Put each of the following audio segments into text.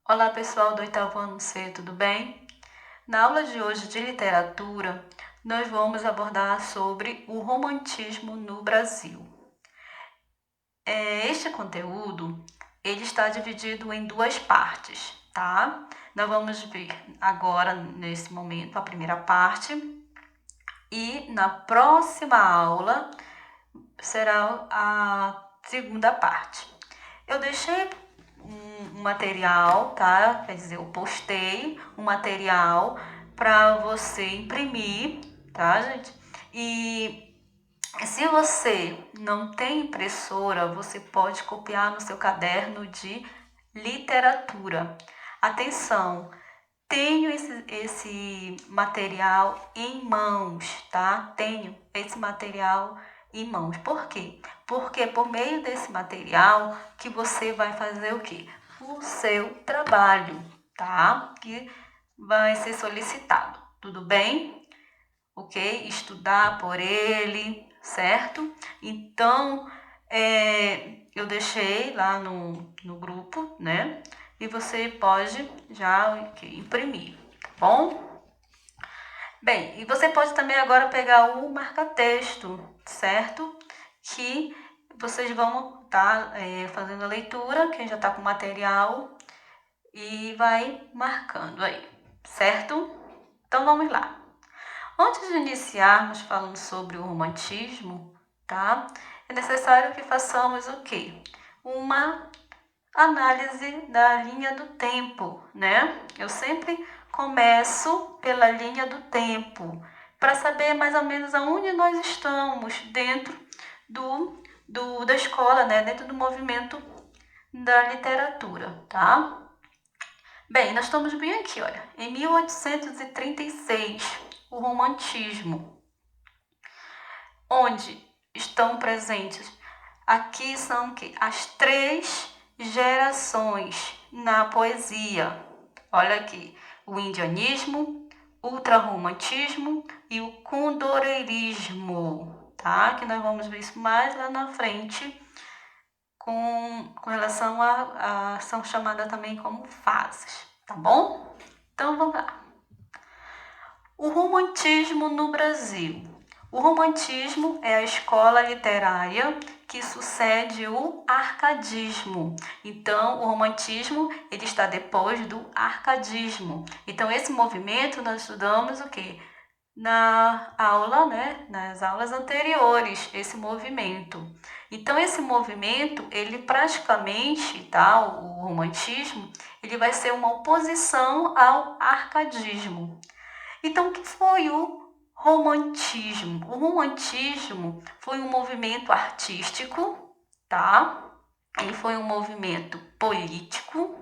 Olá pessoal do oitavo ano C, tudo bem? Na aula de hoje de literatura, nós vamos abordar sobre o romantismo no Brasil. Este conteúdo ele está dividido em duas partes, tá? Nós vamos ver agora, nesse momento, a primeira parte e na próxima aula será a segunda parte. Eu deixei um material, tá? Quer dizer, eu postei um material para você imprimir, tá, gente? E se você não tem impressora, você pode copiar no seu caderno de literatura. Atenção, tenho esse material em mãos, tá? Tenho esse material em mãos. Por quê? Porque por meio desse material que você vai fazer o quê? O seu trabalho, tá? Que vai ser solicitado. Tudo bem? Ok? Estudar por ele, certo? Então, eu deixei lá no grupo, né? E você pode já imprimir, tá bom? Bem, e você pode também agora pegar o marca-texto, certo? Que vocês vão estar fazendo a leitura, quem já está com material, e vai marcando aí, certo? Então vamos lá. Antes de iniciarmos falando sobre o romantismo, tá? É necessário que façamos o quê? Uma análise da linha do tempo, né? Eu sempre começo pela linha do tempo, para saber mais ou menos aonde nós estamos dentro da escola, né? Dentro do movimento da literatura, tá? Bem, nós estamos bem aqui, olha, em 1836, o romantismo, onde estão presentes. Aqui são as três gerações na poesia. Olha aqui, o indianismo, o ultrarromantismo e o condoreirismo, tá? Que nós vamos ver isso mais lá na frente com relação a são chamadas também como fases, tá bom? Então vamos lá. O romantismo no Brasil. O romantismo é a escola literária que sucede o arcadismo. Então, o romantismo ele está depois do arcadismo. Então, esse movimento nós estudamos o quê? Na aula, né? Nas aulas anteriores, esse movimento. Então, esse movimento, ele praticamente, tá? O romantismo, ele vai ser uma oposição ao arcadismo. Então, o que foi o romantismo? O romantismo foi um movimento artístico, tá? Ele foi um movimento político,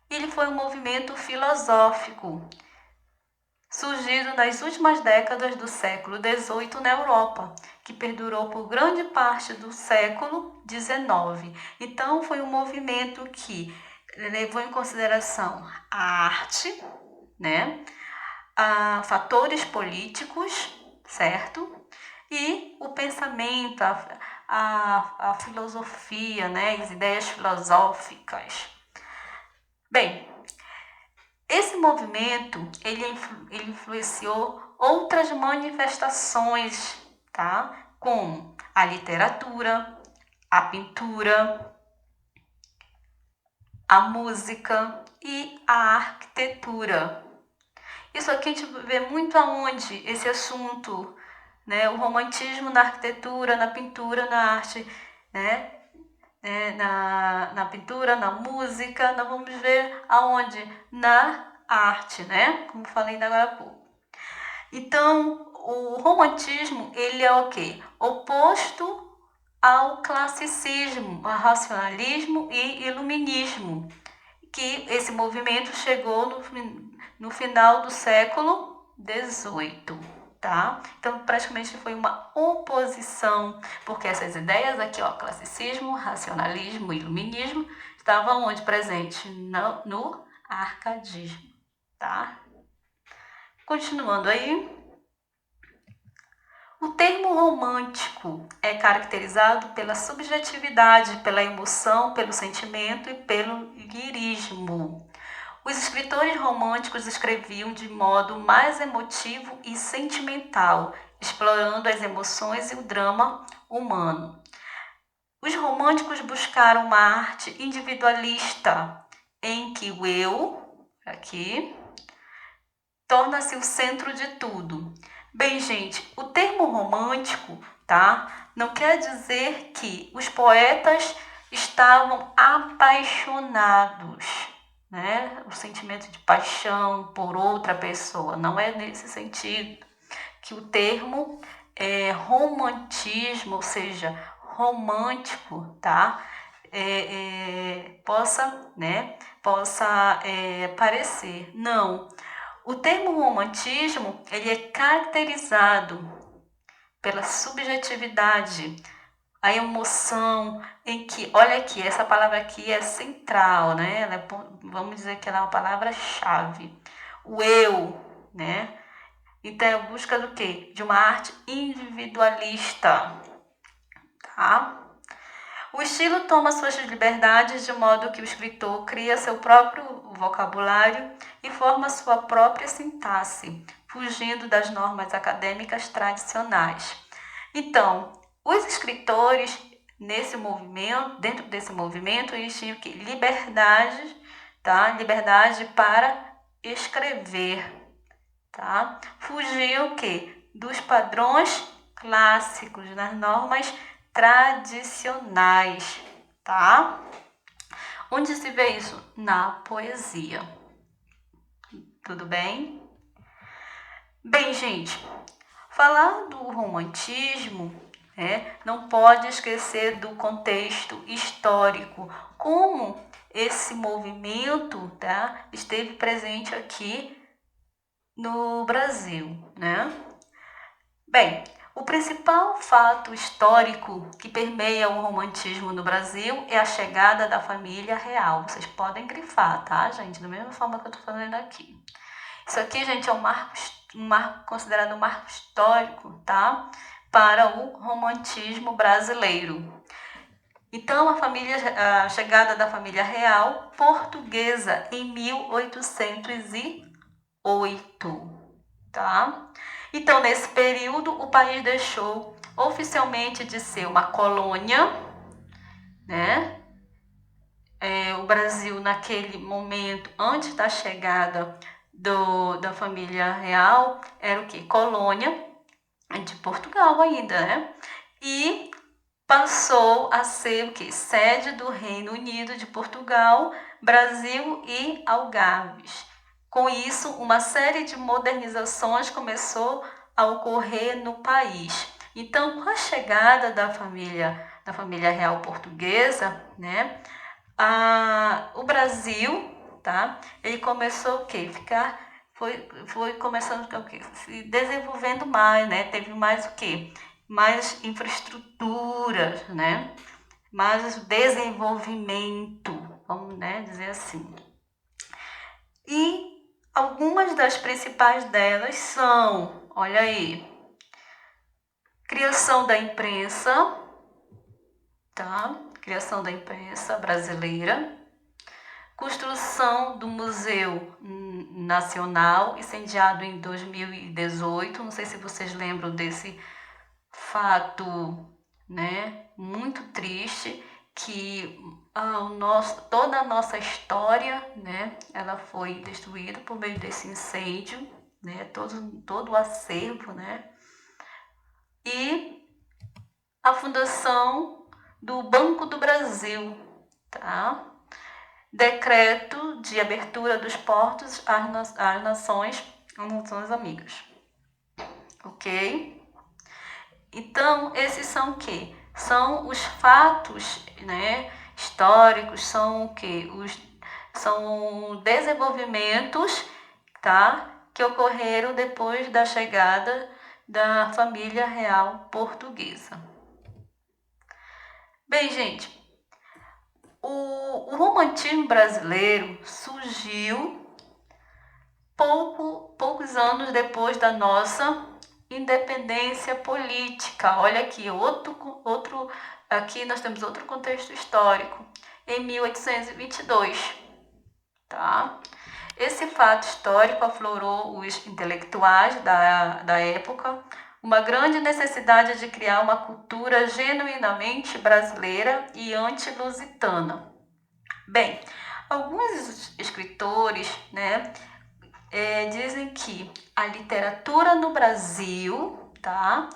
ele foi um movimento filosófico, surgido nas últimas décadas do século XVIII na Europa, que perdurou por grande parte do século XIX. Então, foi um movimento que levou em consideração a arte, né? A fatores políticos, certo? E o pensamento, a filosofia, né? As ideias filosóficas. Bem, esse movimento ele influenciou outras manifestações, tá? Como a literatura, a pintura, a música e a arquitetura. Isso aqui a gente vê muito aonde esse assunto, né? O romantismo na arquitetura, na pintura, na arte, né? Na pintura, na música, nós vamos ver aonde? Na arte, né? Como falei ainda agora há pouco. Então, o romantismo, ele é o quê? Oposto ao classicismo, ao racionalismo e iluminismo, que esse movimento chegou no final do século XVIII, tá? Então, praticamente foi uma oposição, porque essas ideias aqui, ó, classicismo, racionalismo e iluminismo, estavam onde presente? No arcadismo, tá? Continuando aí, O termo romântico é caracterizado pela subjetividade, pela emoção, pelo sentimento e pelo lirismo. Os escritores românticos escreviam de modo mais emotivo e sentimental, explorando as emoções e o drama humano. Os românticos buscaram uma arte individualista, em que o eu, aqui, torna-se o centro de tudo. Bem, gente, o termo romântico, tá? Não quer dizer que os poetas estavam apaixonados, né? O sentimento de paixão por outra pessoa. Não é nesse sentido que o termo romantismo, ou seja, romântico, tá? Possa parecer. Não. O termo romantismo, ele é caracterizado pela subjetividade, a emoção em que, olha aqui, essa palavra aqui é central, né? Vamos dizer que ela é uma palavra-chave. O eu, né? Então, é a busca do quê? De uma arte individualista, tá? O estilo toma suas liberdades de modo que o escritor cria seu próprio vocabulário e forma sua própria sintaxe, fugindo das normas acadêmicas tradicionais. Então, os escritores dentro desse movimento, eles tinham que liberdade, tá? Liberdade para escrever, tá? Fugiam o quê? Dos padrões clássicos, das normas tradicionais, tá? Onde se vê isso? Na poesia. Tudo bem? Bem, gente, falar do romantismo, não pode esquecer do contexto histórico, como esse movimento, tá, esteve presente aqui no Brasil, né? Bem, o principal fato histórico que permeia o romantismo no Brasil é a chegada da família real. Vocês podem grifar, tá, gente? Da mesma forma que eu estou fazendo aqui. Isso aqui, gente, é um marco considerado um marco histórico, tá? Para o romantismo brasileiro. Então, a chegada da família real portuguesa em 1808, tá? Então, nesse período, o país deixou oficialmente de ser uma colônia, né? O Brasil, naquele momento, antes da chegada da família real, era o quê? Colônia de Portugal ainda, né? E passou a ser o quê? Sede do Reino Unido de Portugal, Brasil e Algarves. Com isso, uma série de modernizações começou a ocorrer no país. Então, com a chegada da família real portuguesa, né, o Brasil, tá, ele começou o quê? Foi começando o quê? Se desenvolvendo mais, né? Teve mais o quê? Mais infraestruturas, né? Mais desenvolvimento, vamos, né, dizer assim. E algumas das principais delas são, olha aí, criação da imprensa, tá? Criação da imprensa brasileira, construção do Museu Nacional, incendiado em 2018. Não sei se vocês lembram desse fato, né? Muito triste, que toda a nossa história, né? Ela foi destruída por meio desse incêndio, né? Todo o acervo, né? E a fundação do Banco do Brasil, tá? Decreto de abertura dos portos às nações amigas, ok? Então, esses são o quê? São os fatos, né, históricos, são o quê? São desenvolvimentos, tá, que ocorreram depois da chegada da família real portuguesa. Bem, gente, o romantismo brasileiro surgiu poucos anos depois da nossa independência política. Olha aqui, aqui nós temos outro contexto histórico, em 1822, tá? Esse fato histórico aflorou os intelectuais da época uma grande necessidade de criar uma cultura genuinamente brasileira e anti-lusitana. Bem, alguns escritores, né, dizem que a literatura no Brasil, tá?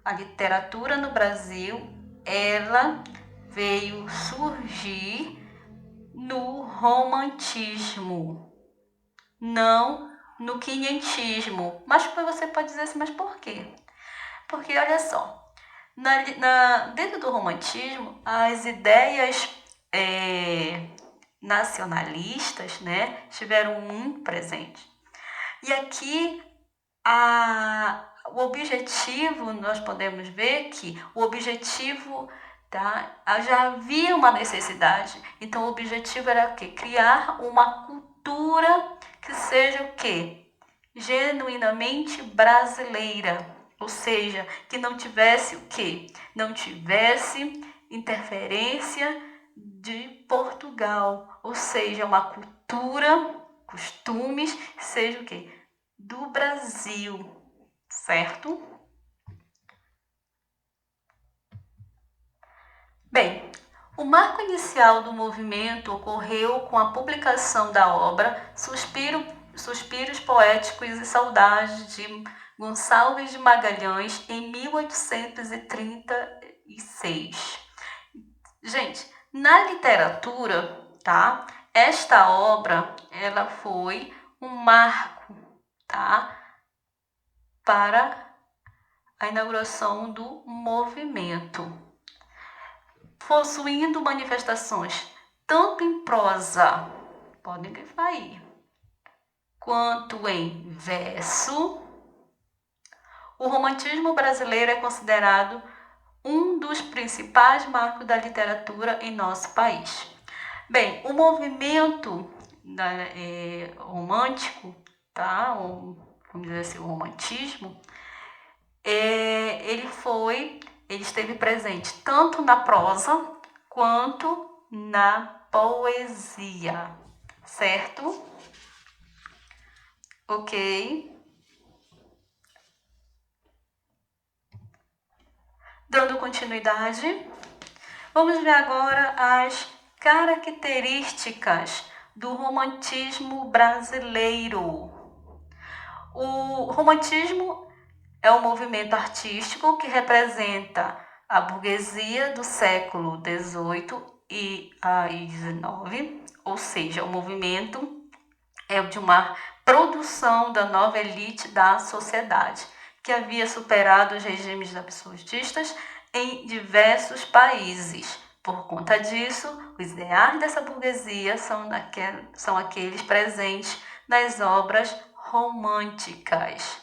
A literatura no Brasil, ela veio surgir no romantismo, não no quinhentismo. Mas você pode dizer assim, mas por quê? Porque olha só, dentro do romantismo, as ideias nacionalistas, né, estiveram muito presentes. E aqui o objetivo, nós podemos ver que o objetivo, tá, já havia uma necessidade. Então o objetivo era o quê? Criar uma cultura que seja o quê? Genuinamente brasileira. Ou seja, que não tivesse o quê? Não tivesse interferência de Portugal. Ou seja, uma cultura, costumes, seja o quê? Do Brasil, certo? Bem, o marco inicial do movimento ocorreu com a publicação da obra Suspiros Poéticos e Saudades de Gonçalves de Magalhães em 1836. Gente, na literatura, tá? Esta obra, ela foi um marco, tá? Para a inauguração do movimento, possuindo manifestações tanto em prosa, podem grifar aí, quanto em verso. O romantismo brasileiro é considerado um dos principais marcos da literatura em nosso país. Bem, o movimento romântico, tá? Vamos dizer assim, o romantismo, ele esteve presente tanto na prosa quanto na poesia, certo? Ok. Dando continuidade, vamos ver agora as características do romantismo brasileiro. O romantismo é um movimento artístico que representa a burguesia do século XVIII e XIX, ou seja, o movimento é de uma produção da nova elite da sociedade, que havia superado os regimes absolutistas em diversos países. Por conta disso, os ideais dessa burguesia são aqueles presentes nas obras românticas.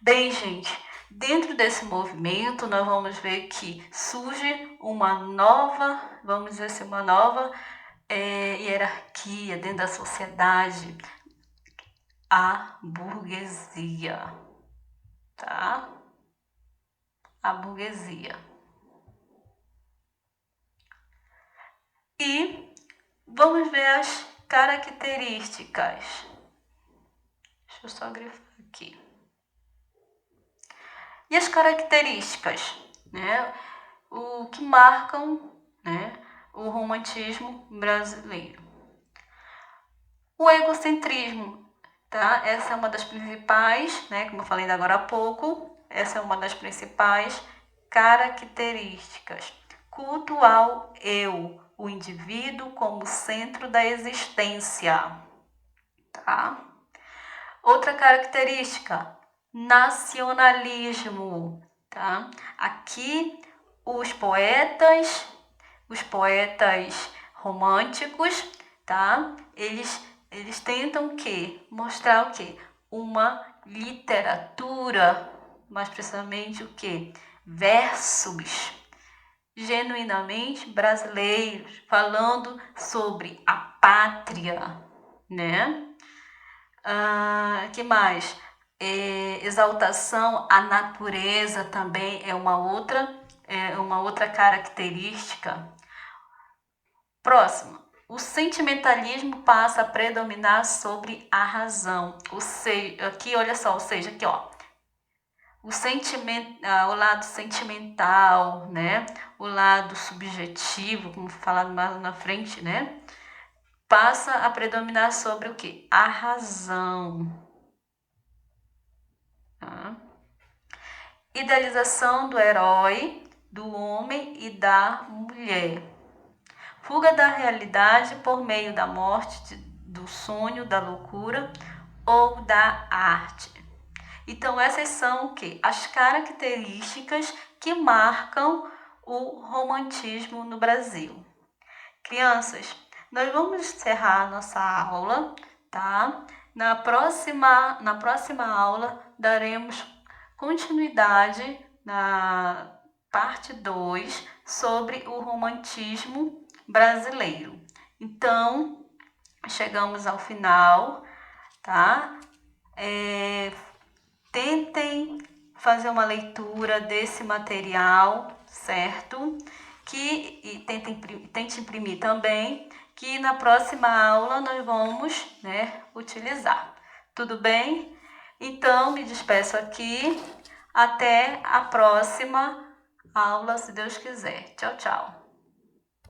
Bem, gente, dentro desse movimento, nós vamos ver que surge uma nova, vamos dizer assim, uma nova hierarquia dentro da sociedade, a burguesia, tá? A burguesia. E vamos ver as características. Deixa eu só grifar aqui. E as características, né? O que marcam, né, o romantismo brasileiro. O egocentrismo, tá? Essa é uma das principais, né, como eu falei agora há pouco, essa é uma das principais características. Culto ao eu, o indivíduo como centro da existência, tá? Outra característica, nacionalismo, tá? Aqui os poetas românticos, tá? Eles tentam o quê? Mostrar o quê? Uma literatura, mais precisamente o quê? Versos genuinamente brasileiros, falando sobre a pátria, né? Que mais? Exaltação à natureza também é uma outra característica. Próximo. O sentimentalismo passa a predominar sobre a razão. Aqui, olha só, ou seja, aqui, ó, o lado sentimental, né? O lado subjetivo, como falado mais na frente, né? Passa a predominar sobre o quê? A razão. Tá? Idealização do herói, do homem e da mulher. Fuga da realidade por meio da morte, do sonho, da loucura ou da arte. Então, essas são o quê? As características que marcam o romantismo no Brasil. Crianças, nós vamos encerrar a nossa aula, tá? Na próxima aula, daremos continuidade na parte 2 sobre o romantismo brasileiro. Então, chegamos ao final, tá? Tentem fazer uma leitura desse material, certo? E tente imprimir também, que na próxima aula nós vamos, utilizar. Tudo bem? Então, me despeço aqui. Até a próxima aula, se Deus quiser. Tchau, tchau.